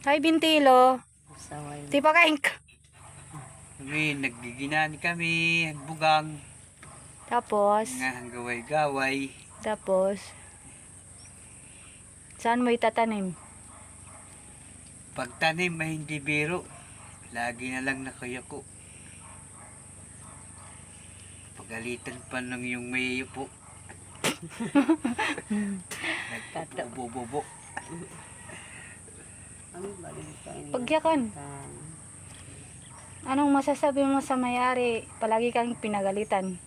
Hi, Bintilo. Saway. Di pa kain ka. Kami, naggiginani kami, bugang, Tapos, nga gaway-gaway. saan mo itatanim? Pagtanim ay hindi biro. Lagi na lang nakayako. Pagalitan pa ng yung may po. Nagpapububok. Pagyakan. Anong masasabi mo sa may-ari? Palagi kang pinagalitan.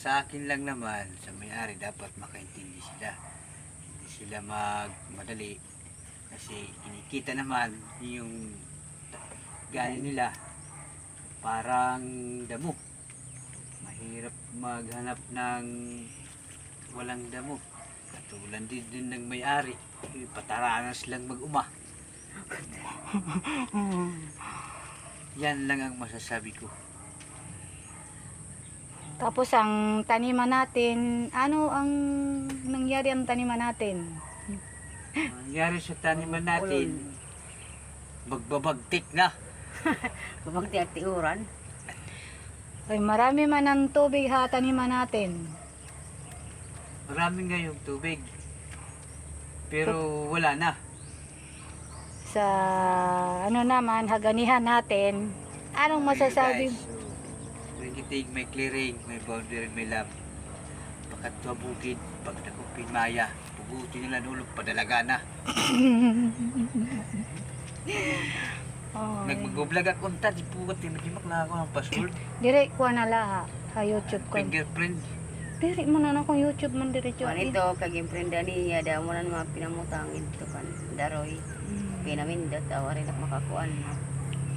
Sa akin lang naman, sa may-ari dapat makaintindi sila. Hindi sila magmadali. Kasi kinikita naman yung galing nila. Parang damo. Mahirap maghanap ng walang damo. Katulad din ng may-ari. Pataranas lang mag-uma. Yan lang ang masasabi ko. Tapos ang taniman natin, ano ang nangyari ang taniman natin? Ang nangyari sa taniman natin, magbabagtik na. Babagti at tiuran. Ay, marami man ang tubig ha taniman natin. Marami ngayong tubig. Pero wala na. Sa ano naman, haganihan natin, anong masasabi? Rigitig, may clearing, may boundary, may lab. Pakatwa bukid, pag nakupin maya, pugutin nila nulog, padalaga na. Oh, Nagmag-vlog ako unta, di pugat, timagimak na ako ng password. dire ko na laha, ha YouTube ko. Fingerprint. Dire mo na akong YouTube man diretso. Manito, kaging prenda niya, daw mo na mga pinamutang ito kan. Daroy. Pinamindot, awarin at makakuan.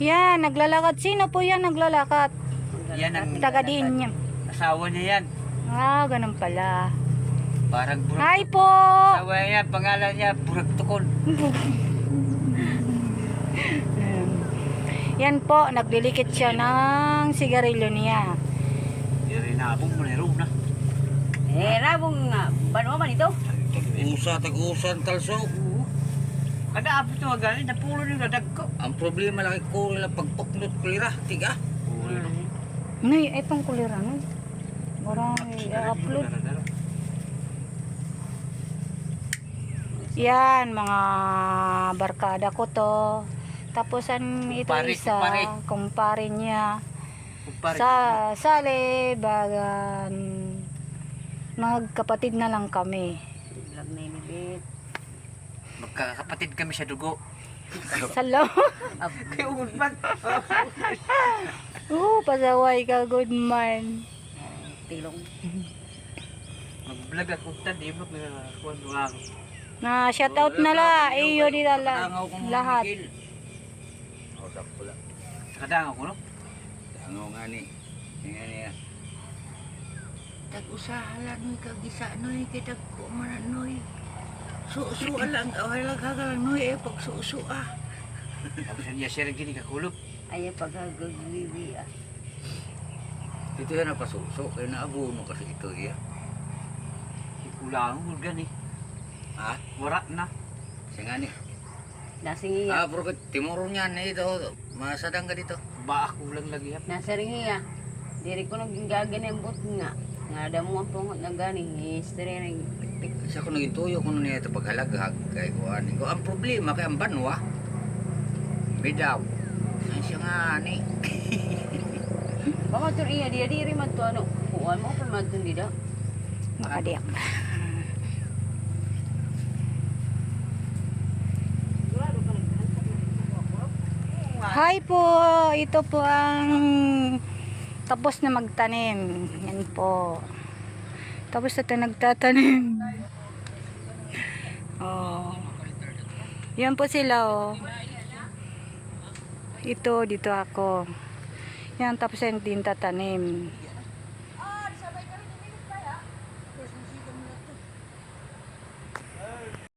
Yan, naglalakad. Sino po yan naglalakad? Yan ang Taga din niya. asawa niya yan. Ah, ganun pala. Parang burag. Hi po! Asawa niya, pangalan niya, Burag Tukon. Yan po, naglilikit siya ng sigarilyo niya. Rinabong mo na rin na. Rabong nga. Bano man ito? Tag-usan talso. Kada abot na magaling, napulo nila dagko. Ang problema laki ko nila pagpuknot kulira, tiga. Nay, ay pang kulira no. Marami i-upload. Yan, mga barkada ko to. Tapos ito Kumpare, isa, kumpare niya. Kumpare, Sale, bagan, magkapatid na lang kami. Vlog na ilibit. magkakapatid kami sa dugo. Salo. Kaya ugod man. Pasaway ka, good man. Tilong. Mag-vlog ako di ba nakakuha mga ako. Na shoutout na la, iyo di la lahat. Usap ko lang. Kadang ako no? Tangaw nga ni. Nga niya. Tag-usahalan noy kagisa noy kita ko man noy. Susu lang wala kagalang noy pag susu Tapos niya siya rin gini kakulop. Ay, pagkagagliwi ah. Ito yan napasuso. Kaya naabuno kasi ito iya. Ikulang mo gani. Ha? Wara na. Kasi nga ni. Nasing iya. Pero timuro niyan ito. Masadang ka dito. Ba ako lang lagi hap. Nasa ring iya. Diri ko nang gaganembot nga. Nga ada mo ang pungot na gani. History ring pikpik. Kasi ako naging tuyo ko niya ito paghalagag. Kaya ko ang problema kaya ang banwa. Bidaw. Ay siya nga ni. Baka tur iya dia diri man to ano. Kuan mo pa man to dida. Makadiyak. Hi po, ito po ang tapos na magtanim. Yan po. Tapos na tayo nagtatanim. Oh. Yan po sila oh. Ito, dito ako. Yan, tapos na din tatanim.